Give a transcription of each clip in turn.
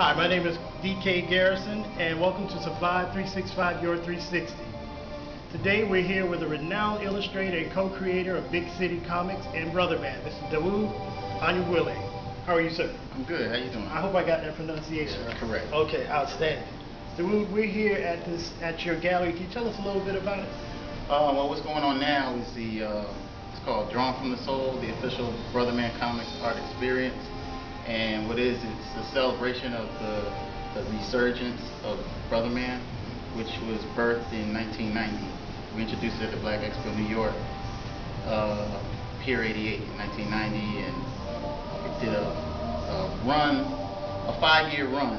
Hi, my name is DK Garrison, and welcome to Survive 365 Your 360. Today we're here with a renowned illustrator and co-creator of Big City Comics and Brotherman. This is Dawood Anyawile. How are you, sir? I'm good. How you doing? I hope I got that pronunciation right. Correct. Okay, outstanding. Dawood, we're here at your gallery. Can you tell us a little bit about it? Well, what's going on now is it's called Drawn from the Soul, the official Brotherman Comics art experience. And what it's a celebration of the resurgence of Brotherman, which was birthed in 1990. We introduced it at the Black Expo New York, Pier 88 in 1990, and it did a 5-year run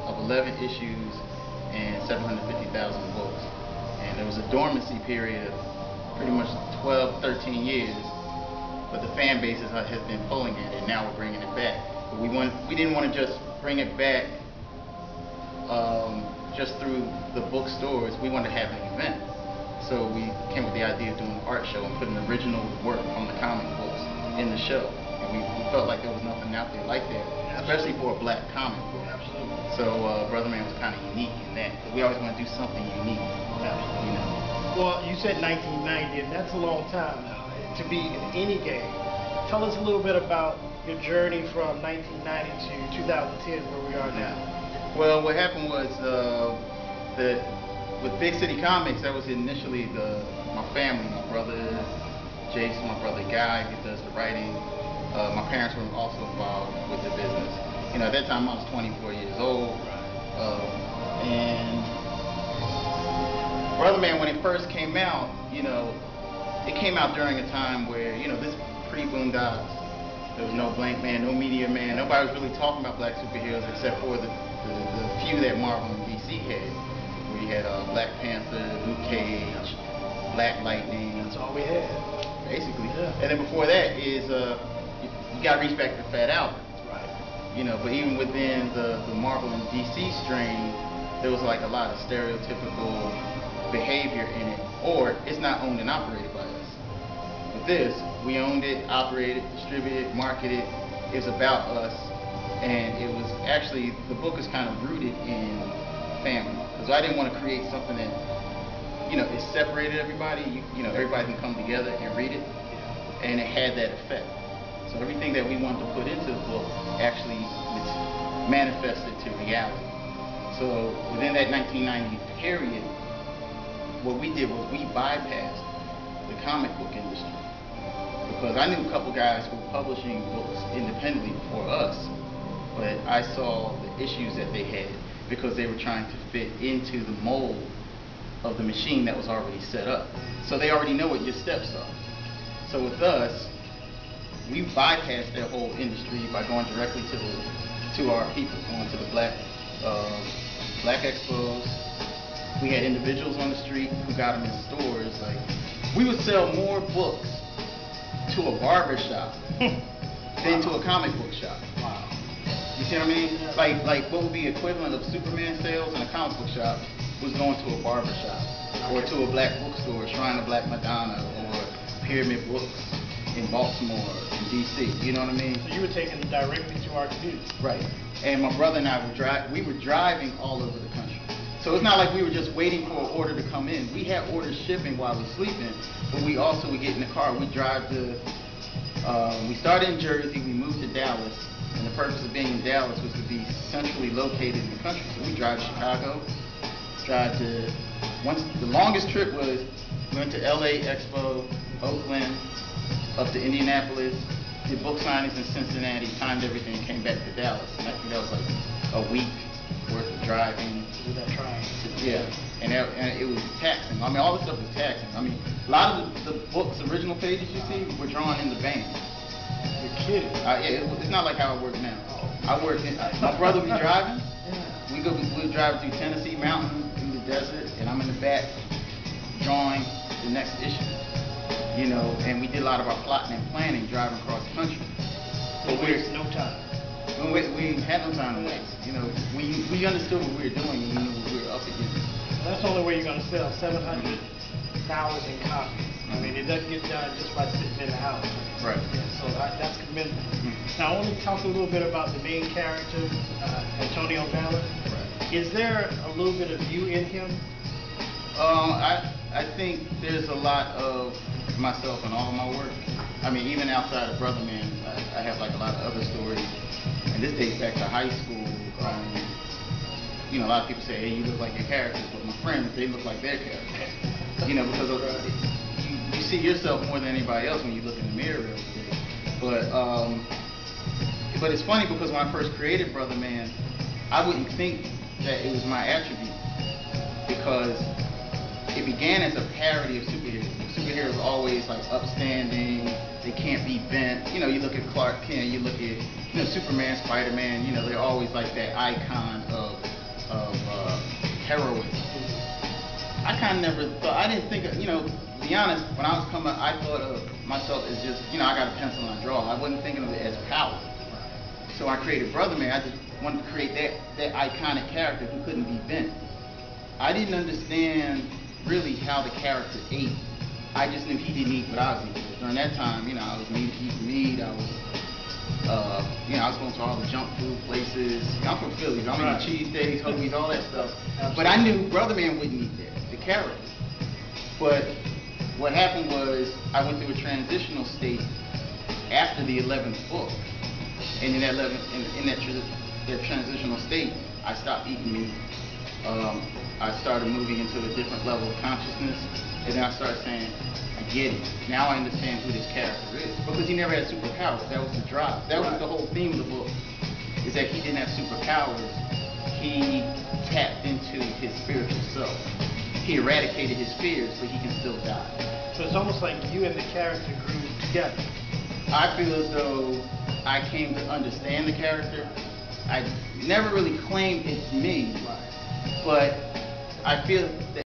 of 11 issues and 750,000 books. And there was a dormancy period of pretty much 12, 13 years, but the fan base has been pulling at it, and now we're bringing it back. But we didn't want to just bring it back just through the bookstores. We wanted to have an event. So we came with the idea of doing an art show and putting original work from the comic books in the show. And we felt like there was nothing out there like that, especially for a black comic book. Absolutely. So Brotherman was kind of unique in that. We always want to do something unique. Absolutely. You know. Well, you said 1990, and that's a long time now to be in any game. Tell us a little bit about your journey from 1990 to 2010, where we are now. Well, what happened was that with Big City Comics, that was initially my family, my brother Jason, my brother Guy, who does the writing. My parents were also involved with the business. You know, at that time I was 24 years old, and Brotherman, when it first came out, you know, it came out during a time where, you know, this pre-Boondocks, there was no Blank Man, no Media Man. Nobody was really talking about black superheroes except for the few that Marvel and DC had. We had Black Panther, Luke Cage, Black Lightning. That's all we had. Basically. Yeah. And then before that is, you got to reach back to Fat Albert. Right. You know, but even within the Marvel and DC strain, there was like a lot of stereotypical behavior in it, or it's not owned and operated by us. With this, we owned it, operated, distributed, marketed. It was about us, and it was actually, the book is kind of rooted in family, because I didn't want to create something that, you know, it separated everybody. You know, everybody can come together and read it, and it had that effect. So everything that we wanted to put into the book actually manifested to reality. So within that 1990 period, what we did was we bypassed the comic book industry, because I knew a couple guys who were publishing books independently before us, but I saw the issues that they had because they were trying to fit into the mold of the machine that was already set up. So they already know what your steps are. So with us, we bypassed that whole industry by going directly to our people, going to the black expos. We had individuals on the street who got them in stores. Like, we would sell more books to a barber shop than to a comic book shop. Wow. You see what I mean? Like what would be equivalent of Superman sales in a comic book shop was going to a barber shop, or to a black bookstore, Shrine of Black Madonna, or Pyramid Books in Baltimore, in DC. You know what I mean? So you were taking it directly to our community. Right. And my brother and I we were driving all over the country. So it's not like we were just waiting for an order to come in. We had orders shipping while we were sleeping, but we also would get in the car. We drive to, we started in Jersey, we moved to Dallas, and the purpose of being in Dallas was to be centrally located in the country. So we drive to Chicago, the longest trip was, we went to LA Expo, Oakland, up to Indianapolis, did book signings in Cincinnati, timed everything, came back to Dallas. And I think that was like a week worth of driving. With that trying. Yeah, and it was taxing. I mean, all this stuff was taxing. I mean, a lot of the book's original pages you see were drawn in the van. You're kidding. It's not like how I work now. I work in, my brother be driving. We drive through Tennessee Mountain, through the desert, and I'm in the back drawing the next issue. You know, and we did a lot of our plotting and planning driving across the country. But waste no time. We had no time to waste. You know, we understood what we were doing, and we knew what we were up against. That's the only way you're going to sell 700,000 copies I mean, it doesn't get done just by sitting in the house. Right. Yeah, so that's commendable. Mm-hmm. Now, I want to talk a little bit about the main character, Antonio Valor. Right. Is there a little bit of you in him? I think there's a lot of myself in all of my work. I mean, even outside of Brotherman, I have like a lot of other stories, and this dates back to high school. You know, a lot of people say, hey, you look like your characters, but my friends, they look like their characters. You know, because of, you see yourself more than anybody else when you look in the mirror every day. But it's funny because when I first created Brotherman, I wouldn't think that it was my attribute, because it began as a parody of superheroes. Superheroes are always like upstanding, they can't be bent. You know, you look at Clark Kent, you look at, you know, Superman, Spider-Man, you know, they're always like that icon of heroism. I kind of never thought, I didn't think, you know, to be honest, when I was coming up, I thought of myself as just, you know, I got a pencil and I draw. I wasn't thinking of it as power. So I created Brotherman. I just wanted to create that iconic character who couldn't be bent. I didn't understand really how the character ate. I just knew he didn't eat what I was eating. During that time, you know, I was eating meat. I was, you know, I was going to all the junk food places. I'm from Philly, so I'm eating cheesesteaks, hoagies, all that stuff. But I knew Brotherman wouldn't eat that, the character. But what happened was I went through a transitional state after the 11th book, and in that transitional state, I stopped eating meat. I started moving into a different level of consciousness, and then I started saying, I get it. Now I understand who this character is. Because he never had superpowers. That was the drive. That was the whole theme of the book, is that he didn't have superpowers. He tapped into his spiritual self. He eradicated his fears, but he can still die. So it's almost like you and the character grew together. I feel as though I came to understand the character. I never really claimed it's me, but I feel that